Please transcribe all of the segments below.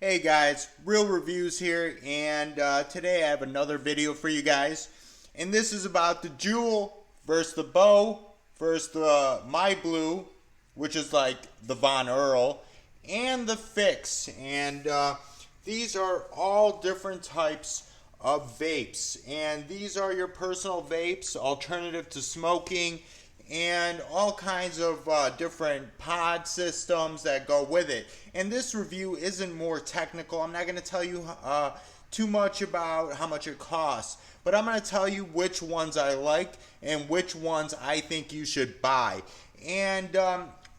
Hey guys, Real Reviews here, and today I have another video for you guys. And this is about the JUUL versus the BO versus the MyBLU, which is like the Von Earl, and the PHIX. And these are all different types of vapes. And these are your personal vapes, alternative to smoking, and all kinds of different pod systems that go with it. And this review isn't more technical. I'm not going to tell you too much about how much it costs, but I'm going to tell you which ones I like and which ones I think you should buy. And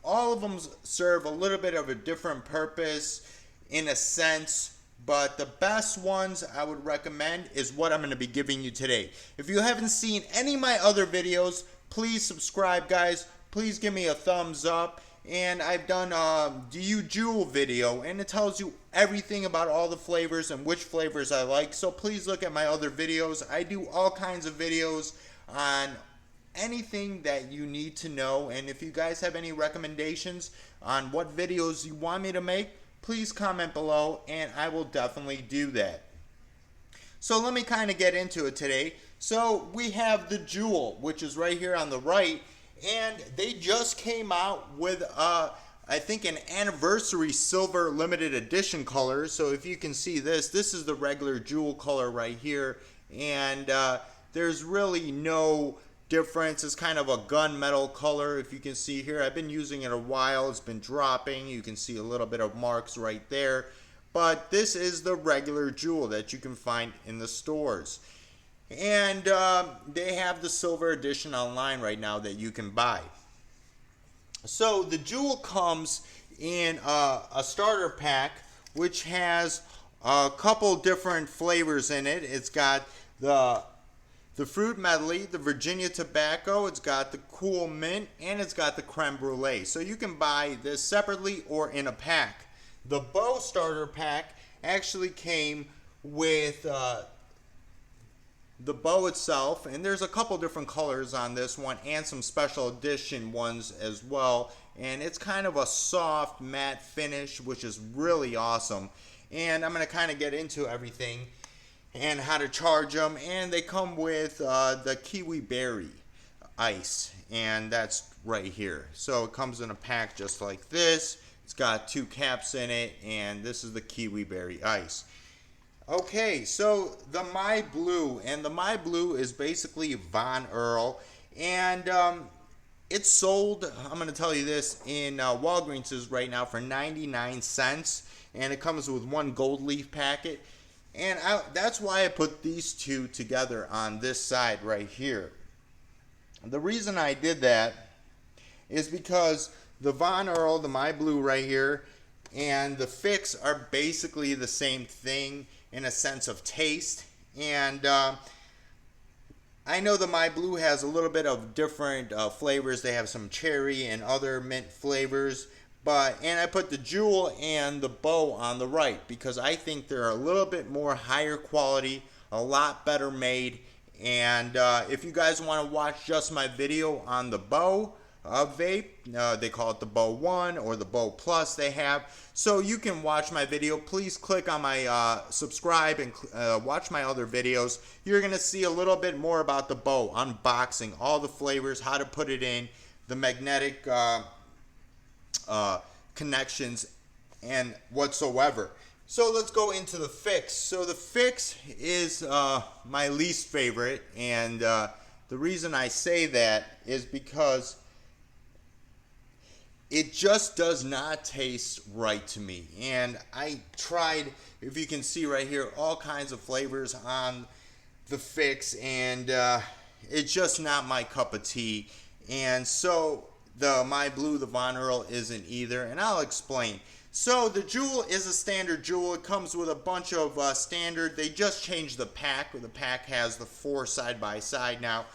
all of them serve a little bit of a different purpose in a sense, but the best ones I would recommend is what I'm going to be giving you today. If you haven't seen any of my other videos, please subscribe, guys. Please give me a thumbs up. And I've done a Do You JUUL video, and it tells you everything about all the flavors and which flavors I like. So please look at my other videos. I do all kinds of videos on anything that you need to know. And if you guys have any recommendations on what videos you want me to make, please comment below, and I will definitely do that. So let me kind of get into it today. So we have the JUUL, which is right here on the right, and they just came out with I think an anniversary silver limited edition color. So if you can see this is the regular JUUL color right here, and there's really no difference. It's kind of a gunmetal color. If you can see here, I've been using it a while. It's been dropping. You can see a little bit of marks right there. But this is the regular JUUL that you can find in the stores. And they have the silver edition online right now that you can buy. So the JUUL comes in a starter pack, which has a couple different flavors in it. It's got the fruit medley, the Virginia tobacco, it's got the cool mint, and it's got the creme brulee. So you can buy this separately or in a pack. The BO starter pack actually came with the BO itself, and there's a couple different colors on this one and some special edition ones as well. And it's kind of a soft matte finish, which is really awesome. And I'm going to kind of get into everything and how to charge them. And they come with the kiwi berry ice, and that's right here. So it comes in a pack just like this. It's got 2 caps in it, and this is the kiwi berry ice. Okay, so the MyBLU, and the MyBLU is basically Von Earl, and it's sold, I'm going to tell you this, in Walgreens right now for 99 cents, and it comes with 1 gold leaf packet, and that's why I put these two together on this side right here. The reason I did that is because the Von Earl, the MyBLU right here, and the PHIX are basically the same thing in a sense of taste. And I know the MyBLU has a little bit of different flavors. They have some cherry and other mint flavors. And I put the JUUL and the BO on the right because I think they're a little bit more higher quality, a lot better made. And if you guys want to watch just my video on the BO vape, they call it the BO 1 or the BO Plus they have, so you can watch my video. Please click on my subscribe and watch my other videos. You're going to see a little bit more about the BO, unboxing all the flavors, how to put it in, the magnetic connections and whatsoever. So let's go into the PHIX. So the PHIX is my least favorite, and the reason I say that is because it just does not taste right to me. And I tried, if you can see right here, all kinds of flavors on the PHIX, and it's just not my cup of tea. And so the MyBLU, the Von Earl, isn't either, and I'll explain. So the JUUL is a standard JUUL. It comes with a bunch of standard. They just changed the pack. The pack has the 4 side by side now.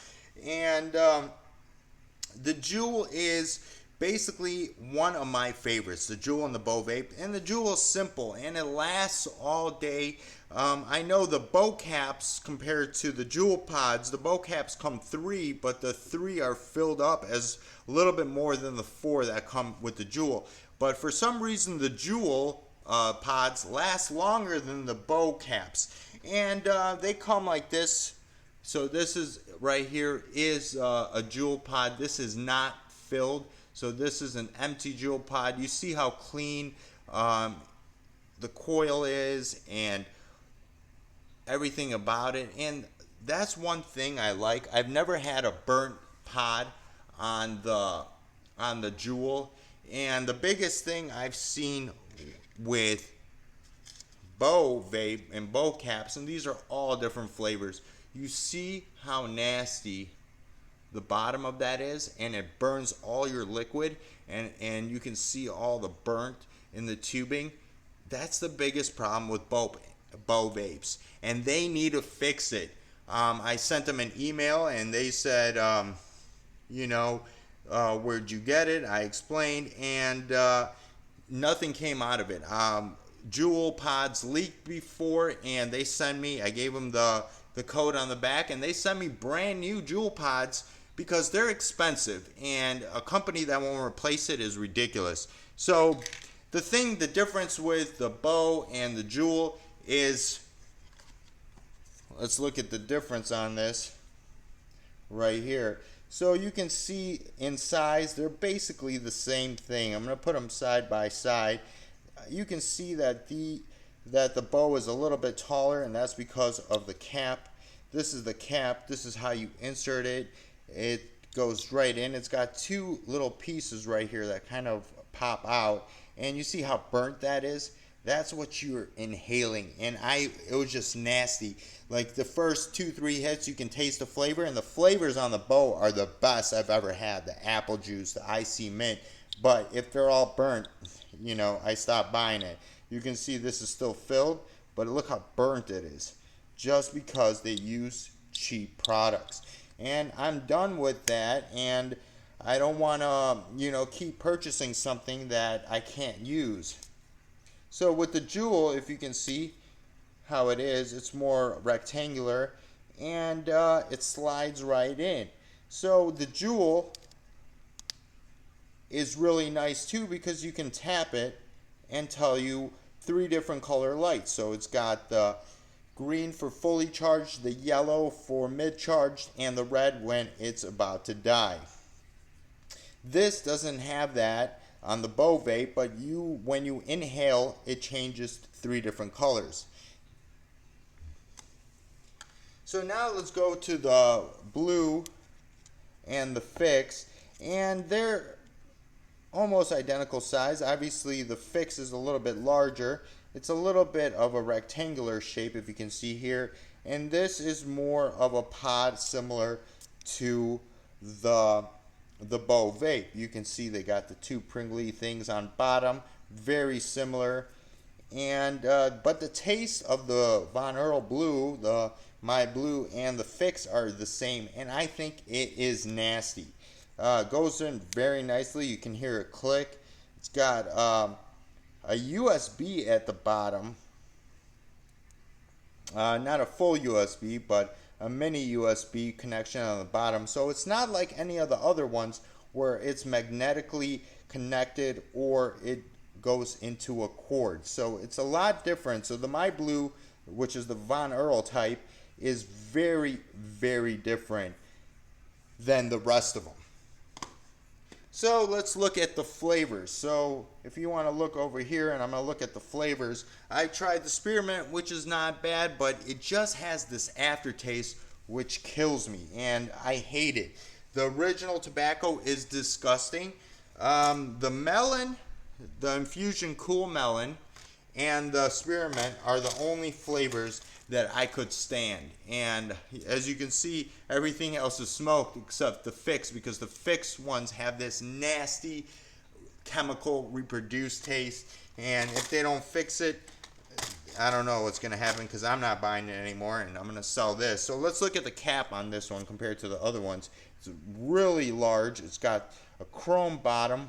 And the JUUL is basically one of my favorites, the JUUL and the BO vape. And the JUUL is simple and it lasts all day. I know the BO caps compared to the JUUL pods, the BO caps come 3, but the 3 are filled up as a little bit more than the 4 that come with the JUUL. But for some reason the JUUL pods last longer than the bow caps, and they come like this. So this is right here is a JUUL pod. This is not filled, so this is an empty JUUL pod. You see how clean the coil is and everything about it, and that's one thing I like. I've never had a burnt pod on the JUUL, and the biggest thing I've seen with BO VAPE and BO caps, and these are all different flavors, you see how nasty the bottom of that is, and it burns all your liquid, and you can see all the burnt in the tubing. That's the biggest problem with BO vapes, and they need to fix it. I sent them an email, and they said, where'd you get it? I explained, and nothing came out of it. JUUL pods leaked before, and they sent me, I gave them the code on the back, and they sent me brand new JUUL pods because they're expensive, and a company that won't replace it is ridiculous. So the difference with the BO and the JUUL is, let's look at the difference on this right here. So you can see in size, they're basically the same thing. I'm going to put them side by side. You can see that the BO is a little bit taller, and that's because of the cap. This is the cap. This is how you insert it. It goes right in. It's got two little pieces right here that kind of pop out, and you see how burnt that is. That's what you're inhaling, and it was just nasty. Like the first 2-3 hits, you can taste the flavor, and the flavors on the BO are the best I've ever had. The apple juice, the icy mint. But if they're all burnt, I stopped buying it. You can see this is still filled, but look how burnt it is, just because they use cheap products. And I'm done with that, and I don't want to, keep purchasing something that I can't use. So with the JUUL, if you can see how it is, it's more rectangular, and it slides right in. So the JUUL is really nice too, because you can tap it and tell you 3 different color lights. So it's got the green for fully charged, the yellow for mid-charged, and the red when it's about to die. This doesn't have that on the BO vape, but when you inhale, it changes 3 different colors. So now let's go to the blue and the PHIX, and they're almost identical size. Obviously the PHIX is a little bit larger. It's a little bit of a rectangular shape, if you can see here, and this is more of a pod similar to the BO vape. You can see they got the 2 pringly things on bottom, very similar, and but the taste of the Von Earl Blue, the MyBLU, and the PHIX are the same, and I think it is nasty. Goes in very nicely. You can hear it click. It's got a USB at the bottom, not a full USB, but a mini USB connection on the bottom. So it's not like any of the other ones where it's magnetically connected or it goes into a cord. So it's a lot different. So the MyBLU, which is the Von Earl type, is very, very different than the rest of them. So let's look at the flavors. So if you want to look over here, and I'm going to look at the flavors, I tried the spearmint, which is not bad, but it just has this aftertaste which kills me, and I hate it. The original tobacco is disgusting. The melon, the infusion cool melon, and the spearmint are the only flavors that I could stand. And as you can see, everything else is smoked except the PHIX, because the PHIX ones have this nasty chemical reproduced taste, and if they don't fix it, I don't know what's going to happen, because I'm not buying it anymore, and I'm going to sell this. So let's look at the cap on this one compared to the other ones. It's really large. It's got a chrome bottom,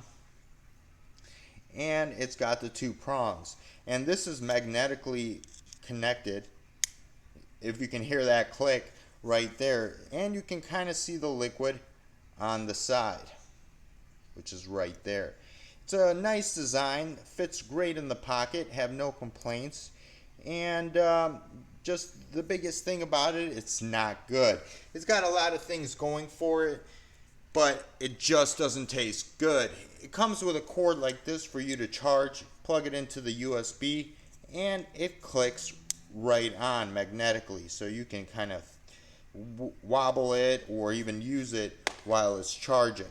and it's got the 2 prongs, and this is magnetically connected, if you can hear that click right there, and you can kind of see the liquid on the side, which is right there. It's a nice design, fits great in the pocket, have no complaints, and just the biggest thing about it, it's not good. It's got a lot of things going for it, but it just doesn't taste good. It comes with a cord like this for you to charge, plug it into the USB, and it clicks right on magnetically, so you can kind of wobble it or even use it while it's charging.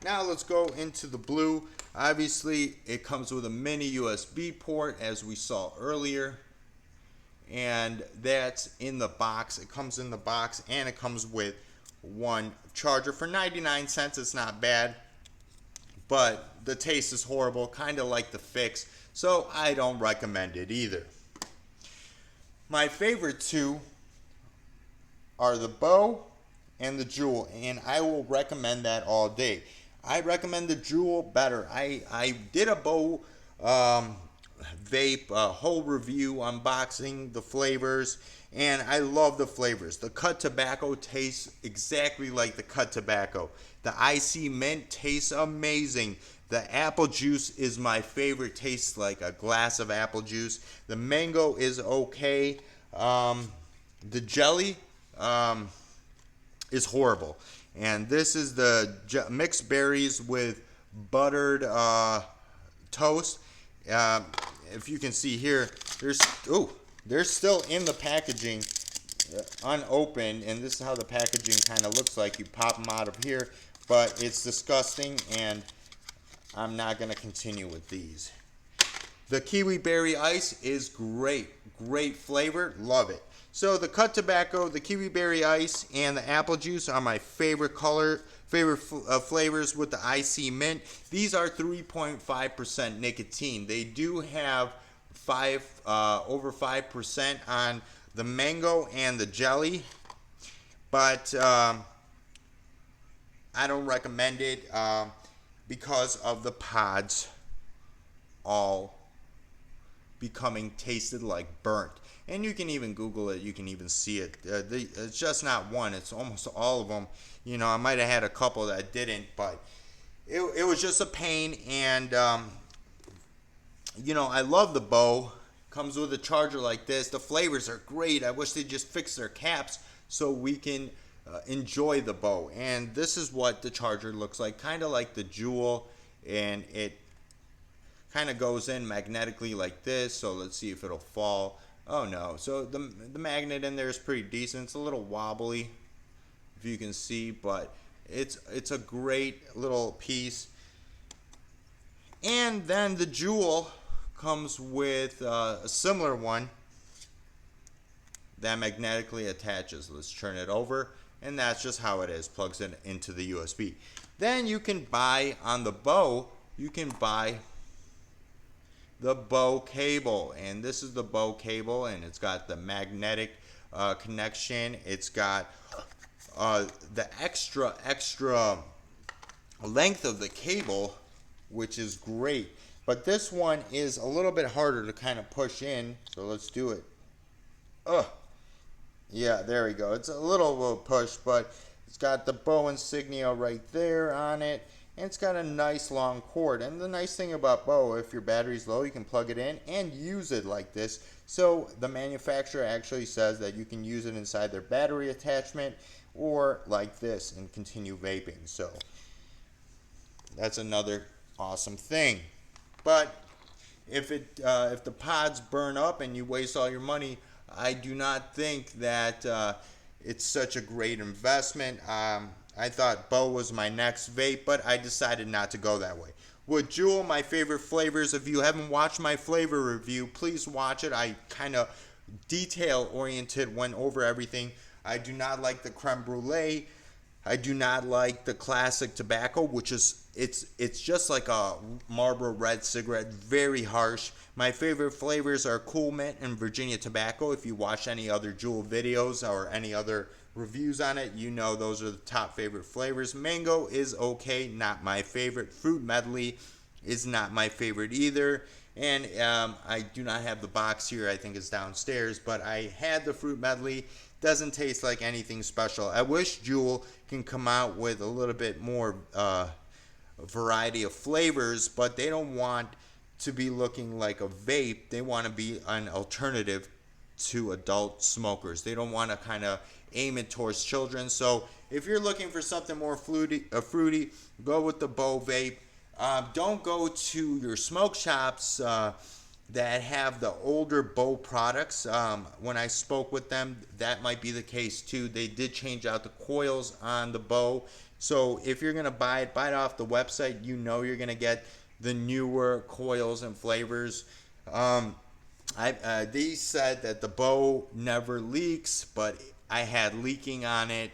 Now let's go into the blue. Obviously it comes with a mini USB port as we saw earlier, and that's in the box. It comes in the box and it comes with one charger for 99 cents. It's not bad, but the taste is horrible, kind of like the PHIX, so I don't recommend it either. My favorite two are the BO and the JUUL, and I will recommend that all day. I recommend the JUUL better. I did a BO vape whole review unboxing the flavors, and I love the flavors. The cut tobacco tastes exactly like the cut tobacco. The IC mint tastes amazing. The apple juice is my favorite. Tastes like a glass of apple juice. The mango is okay. The jelly is horrible. And this is the mixed berries with buttered toast. If you can see here, they're still in the packaging, unopened, and this is how the packaging kind of looks like. You pop them out of here, but it's disgusting, and I'm not going to continue with these. The kiwi berry ice is great flavor, love it. So the cut tobacco, the kiwi berry ice, and the apple juice are my favorite flavors with the IC mint. These are 3.5% nicotine. They do have over 5% on the mango and the jelly, but I don't recommend it because of the pods all becoming tasted like burnt. And you can even Google it, you can even see it. It's just not one, it's almost all of them. You know, I might have had a couple that didn't, but it was just a pain. And you know, I love the BO. Comes with a charger like this. The flavors are great. I wish they just fix their caps so we can enjoy the BO. And this is what the charger looks like, kind of like the JUUL, and it kind of goes in magnetically like this. So let's see if it'll fall. Oh no, so the magnet in there is pretty decent. It's a little wobbly, if you can see, but it's a great little piece. And then the JUUL comes with a similar one that magnetically attaches. Let's turn it over, and that's just how it is. Plugs it into the USB. Then you can buy on the BO, you can buy the BO cable, and this is the BO cable, and it's got the magnetic connection. It's got the extra length of the cable, which is great, but this one is a little bit harder to kind of push in, so let's do it. Yeah, there we go. It's a little push, but it's got the BO insignia right there on it. And it's got a nice long cord. And the nice thing about BO, if your battery's low, you can plug it in and use it like this. So the manufacturer actually says that you can use it inside their battery attachment or like this and continue vaping. So that's another awesome thing. But if the pods burn up and you waste all your money, I do not think that it's such a great investment. I thought BO was my next vape, but I decided not to go that way. With JUUL, my favorite flavors, if you haven't watched my flavor review, please watch it. I kind of detail-oriented, went over everything. I do not like the creme brulee. I do not like the classic tobacco, which is, it's just like a Marlboro Red cigarette, very harsh. My favorite flavors are Cool Mint and Virginia Tobacco. If you watch any other JUUL videos or any other reviews on it, you know those are the top favorite flavors. Mango is okay, not my favorite. Fruit Medley is not my favorite either. And I do not have the box here, I think it's downstairs, but I had the Fruit Medley. doesn't taste like anything special. I wish JUUL can come out with a little bit more variety of flavors, but they don't want to be looking like a vape. They want to be an alternative to adult smokers. They don't want to kind of aim it towards children. So if you're looking for something more fruity, go with the BO VAPE. Don't go to your smoke shops that have the older BO products. When I spoke with them, that might be the case too. They did change out the coils on the BO. So if you're going to buy it off the website. You know you're going to get the newer coils and flavors. They said that the BO never leaks, but I had leaking on it.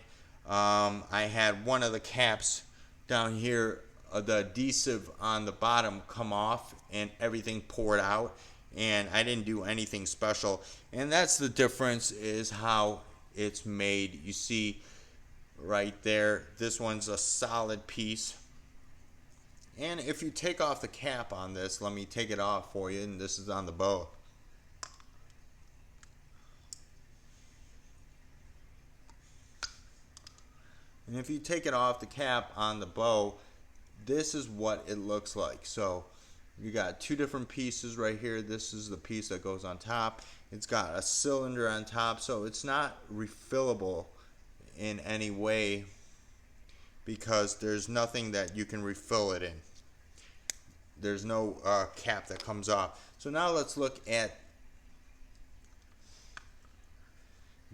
I had one of the caps down here, the adhesive on the bottom, come off and everything poured out, and I didn't do anything special. And that's the difference, is how it's made. You see right there, this one's a solid piece. And if you take off the cap on this, let me take it off for you, and this is on the BO. And if you take it off the cap on the BO, this is what it looks like. So you got two different pieces right here. This is the piece that goes on top. It's got a cylinder on top, so it's not refillable in any way because there's nothing that you can refill it in. There's no cap that comes off. So now let's look at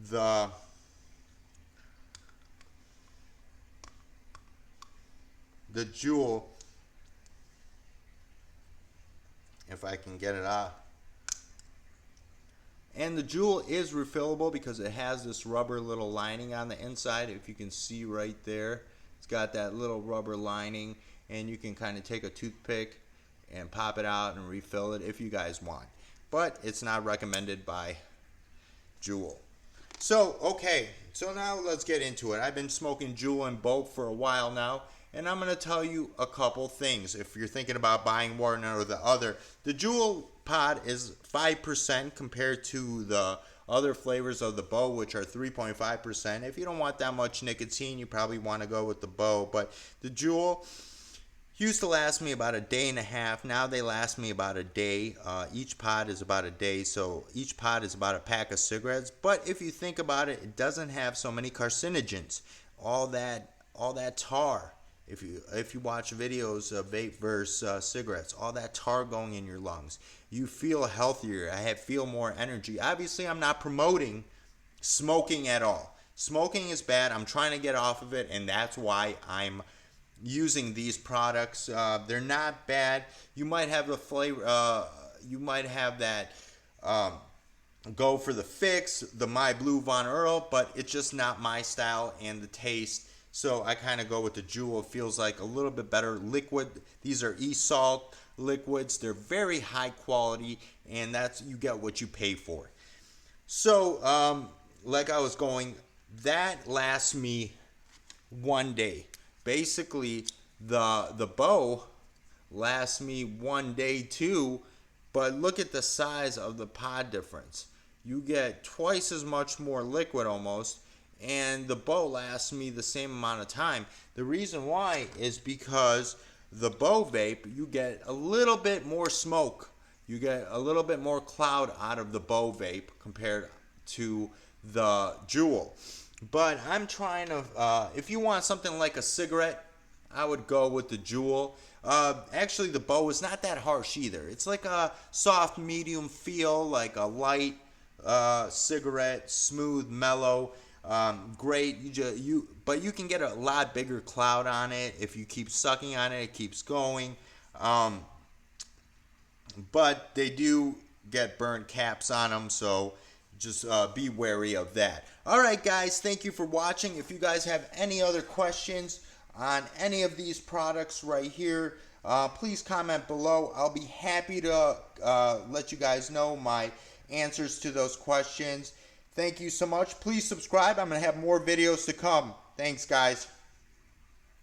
the JUUL, if I can get it off. And the JUUL is refillable because it has this rubber little lining on the inside. If you can see right there, it's got that little rubber lining, and you can kind of take a toothpick and pop it out and refill it if you guys want. But it's not recommended by JUUL. So, okay, so now let's get into it. I've been smoking JUUL and BO for a while now, and I'm going to tell you a couple things if you're thinking about buying one or the other. The JUUL pod is 5% compared to the other flavors of the BO, which are 3.5%. If you don't want that much nicotine, you probably want to go with the BO. But the JUUL used to last me about a day and a half. Now they last me about a day. Each pod is about a day, so each pod is about a pack of cigarettes. But if you think about it, it doesn't have so many carcinogens. All that tar. If you watch videos of vape versus cigarettes, all that tar going in your lungs, you feel healthier. I feel more energy. Obviously, I'm not promoting smoking at all. Smoking is bad. I'm trying to get off of it, and that's why I'm using these products. They're not bad. You might have the flavor. You might have that. Go for the PHIX, the MyBLU Von Earl, but it's just not my style and the taste. So I kind of go with the JUUL. It feels like a little bit better liquid. These are e-salt liquids. They're very high quality, and you get what you pay for. So like I was going, that lasts me one day. Basically, the BO lasts me one day too, but look at the size of the pod difference. You get twice as much more liquid almost, and the BO lasts me the same amount of time. The reason why is because the BO vape, you get a little bit more smoke. You get a little bit more cloud out of the BO vape compared to the JUUL. But I'm trying to, if you want something like a cigarette, I would go with the JUUL. Actually, the BO is not that harsh either. It's like a soft medium feel, like a light cigarette, smooth, mellow. Great. But you can get a lot bigger cloud on it. If you keep sucking on it, it keeps going. But they do get burnt caps on them, so just be wary of that. All right, guys, thank you for watching. If you guys have any other questions on any of these products right here, please comment below. I'll be happy to let you guys know my answers to those questions. Thank you so much. Please subscribe. I'm going to have more videos to come. Thanks, guys.